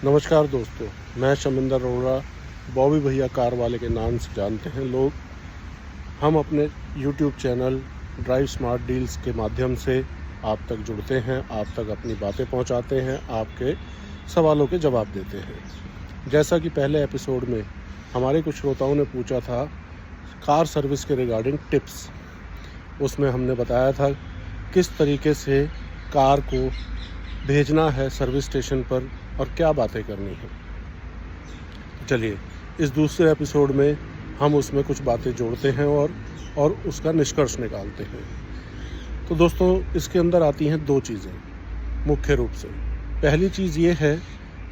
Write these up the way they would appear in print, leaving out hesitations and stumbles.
नमस्कार दोस्तों, मैं शमिंदर अरोड़ा, बॉबी भैया कार वाले के नाम से जानते हैं लोग। हम अपने YouTube channel drive smart deals के माध्यम से आप तक जुड़ते हैं, आप तक अपनी बातें पहुंचाते हैं, आपके सवालों के जवाब देते हैं। जैसा कि पहले एपिसोड में हमारे कुछ श्रोताओं ने पूछा था कार सर्विस के रिगार्डिंग टिप्स, उसमें हमने बताया था किस तरीके से कार को भेजना है सर्विस स्टेशन पर और क्या बातें करनी है। चलिए इस दूसरे एपिसोड में हम उसमें कुछ बातें जोड़ते हैं और उसका निष्कर्ष निकालते हैं। तो दोस्तों, इसके अंदर आती हैं दो चीज़ें मुख्य रूप से। पहली चीज़ ये है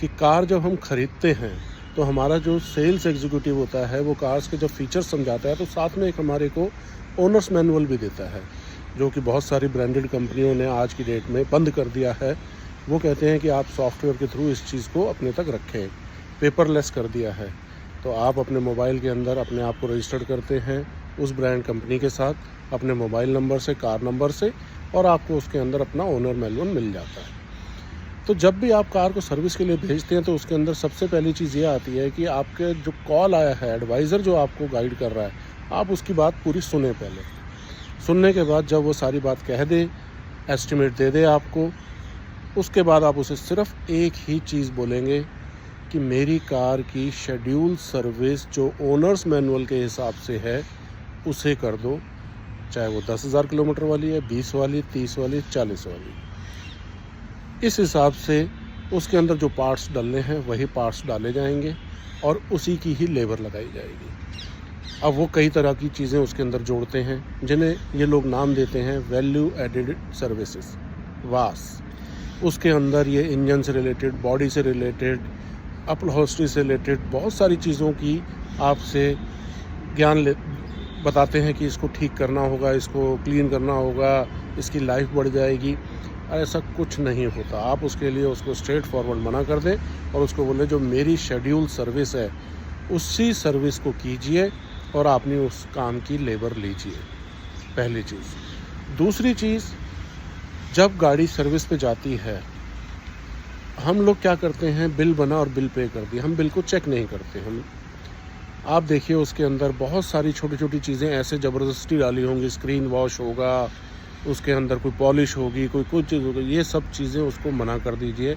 कि कार जब हम ख़रीदते हैं तो हमारा जो सेल्स एग्जीक्यूटिव होता है वो कार्स के जब फीचर्स समझाता है तो साथ में एक हमारे को ओनर्स मैनुअल भी देता है, जो कि बहुत सारी ब्रांडेड कंपनियों ने आज की डेट में बंद कर दिया है। वो कहते हैं कि आप सॉफ्टवेयर के थ्रू इस चीज़ को अपने तक रखें, पेपरलेस कर दिया है। तो आप अपने मोबाइल के अंदर अपने आप को रजिस्टर्ड करते हैं उस ब्रांड कंपनी के साथ, अपने मोबाइल नंबर से, कार नंबर से, और आपको उसके अंदर अपना ओनर मैनुअल मिल जाता है। तो जब भी आप कार को सर्विस के लिए भेजते हैं तो उसके अंदर सबसे पहली चीज़ ये आती है कि आपके जो कॉल आया है, एडवाइज़र जो आपको गाइड कर रहा है, आप उसकी बात पूरी सुने। पहले सुनने के बाद जब वो सारी बात कह दे, एस्टिमेट दे दे आपको, उसके बाद आप उसे सिर्फ एक ही चीज़ बोलेंगे कि मेरी कार की शेड्यूल सर्विस जो ओनर्स मैनुअल के हिसाब से है उसे कर दो, चाहे वो 10,000 किलोमीटर वाली है, 20 वाली, 30 वाली, 40 वाली। इस हिसाब से उसके अंदर जो पार्ट्स डालने हैं वही पार्ट्स डाले जाएंगे और उसी की ही लेबर लगाई जाएगी। अब वो कई तरह की चीज़ें उसके अंदर जोड़ते हैं जिन्हें ये लोग नाम देते हैं वैल्यू एडेड सर्विसेज, वास। उसके अंदर ये इंजन से रिलेटेड, बॉडी से रिलेटेड, अपहोल्स्ट्री से रिलेटेड बहुत सारी चीज़ों की आपसे ज्ञान बताते हैं कि इसको ठीक करना होगा, इसको क्लीन करना होगा, इसकी लाइफ बढ़ जाएगी। ऐसा कुछ नहीं होता। आप उसके लिए उसको स्ट्रेट फॉरवर्ड मना कर दें और उसको बोले जो मेरी शेड्यूल सर्विस है उसी सर्विस को कीजिए और आपने उस काम की लेबर लीजिए। पहली चीज़। दूसरी चीज़, जब गाड़ी सर्विस पे जाती है हम लोग क्या करते हैं, बिल बना और बिल पे कर दिया, हम बिल को चेक नहीं करते। हम आप देखिए उसके अंदर बहुत सारी छोटी छोटी चीज़ें ऐसे ज़बरदस्ती डाली होंगी, स्क्रीन वॉश होगा, उसके अंदर कोई पॉलिश होगी, कोई कुछ चीज़ होगी, ये सब चीज़ें उसको मना कर दीजिए,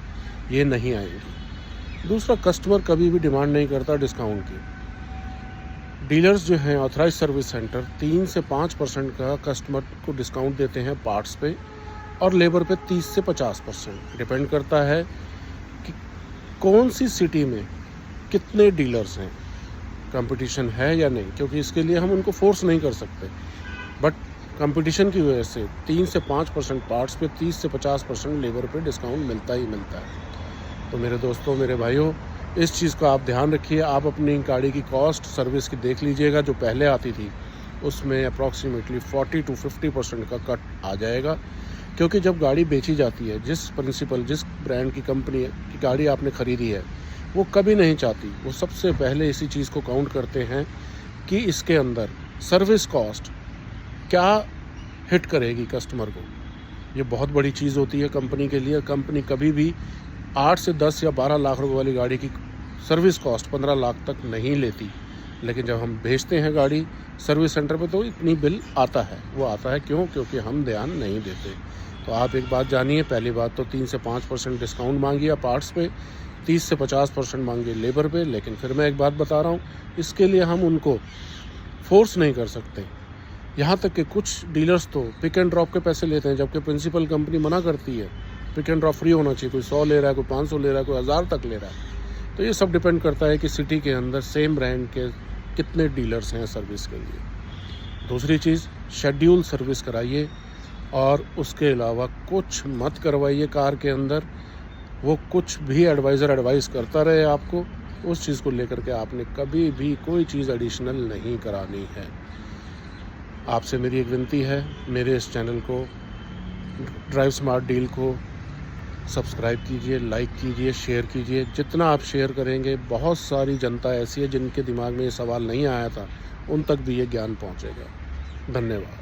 ये नहीं आएंगी। दूसरा, कस्टमर कभी भी डिमांड नहीं करता डिस्काउंट की। डीलर्स जो हैं, ऑथराइज सर्विस सेंटर, 3 से 5% का कस्टमर को डिस्काउंट देते हैं पार्ट्स पे और लेबर पे 30 से 50%। डिपेंड करता है कि कौन सी सिटी में कितने डीलर्स हैं, कंपटीशन है या नहीं, क्योंकि इसके लिए हम उनको फोर्स नहीं कर सकते। बट कंपटीशन की वजह से 3 से 5% पार्ट्स पे, 30 से 50% लेबर पे डिस्काउंट मिलता ही मिलता है। तो मेरे दोस्तों, मेरे भाइयों, इस चीज़ का आप ध्यान रखिए। आप अपनी गाड़ी की कॉस्ट सर्विस की देख लीजिएगा, जो पहले आती थी उसमें अप्रॉक्सीमेटली 40 to 50% का कट आ जाएगा। क्योंकि जब गाड़ी बेची जाती है, जिस ब्रांड की कंपनी की गाड़ी आपने ख़रीदी है, वो कभी नहीं चाहती, वो सबसे पहले इसी चीज़ को काउंट करते हैं कि इसके अंदर सर्विस कॉस्ट क्या हिट करेगी कस्टमर को। ये बहुत बड़ी चीज़ होती है कंपनी के लिए। कंपनी कभी भी 8 से 10 या 12 लाख रुपए वाली गाड़ी की सर्विस कॉस्ट 15 लाख तक नहीं लेती, लेकिन जब हम भेजते हैं गाड़ी सर्विस सेंटर पे तो इतनी बिल आता है। वो आता है क्यों? क्योंकि हम ध्यान नहीं देते। तो आप एक बात जानिए, पहली बात तो 3 से 5% डिस्काउंट मांगिए पार्ट्स पे, 30 से 50% मांगिए लेबर पे। लेकिन फिर मैं एक बात बता रहा हूँ, इसके लिए हम उनको फोर्स नहीं कर सकते। यहाँ तक कि कुछ डीलर्स तो पिक एंड ड्रॉप के पैसे लेते हैं, जबकि प्रिंसिपल कंपनी मना करती है। पिक एंड ड्रॉप फ्री होना चाहिए। कोई 100 ले रहा है, कोई 500 ले रहा है, कोई 1000 तक ले रहा है। तो ये सब डिपेंड करता है कि सिटी के अंदर सेम ब्रांड के कितने डीलर्स हैं सर्विस के लिए। दूसरी चीज़, शेड्यूल सर्विस कराइए और उसके अलावा कुछ मत करवाइए कार के अंदर। वो कुछ भी एडवाइज़र एडवाइस करता रहे आपको, उस चीज़ को लेकर के आपने कभी भी कोई चीज़ एडिशनल नहीं करानी है। आपसे मेरी एक विनती है, मेरे इस चैनल को ड्राइव स्मार्ट डील को सब्सक्राइब कीजिए, लाइक कीजिए, शेयर कीजिए। जितना आप शेयर करेंगे, बहुत सारी जनता ऐसी है जिनके दिमाग में ये सवाल नहीं आया था, उन तक भी ये ज्ञान पहुंचेगा। धन्यवाद।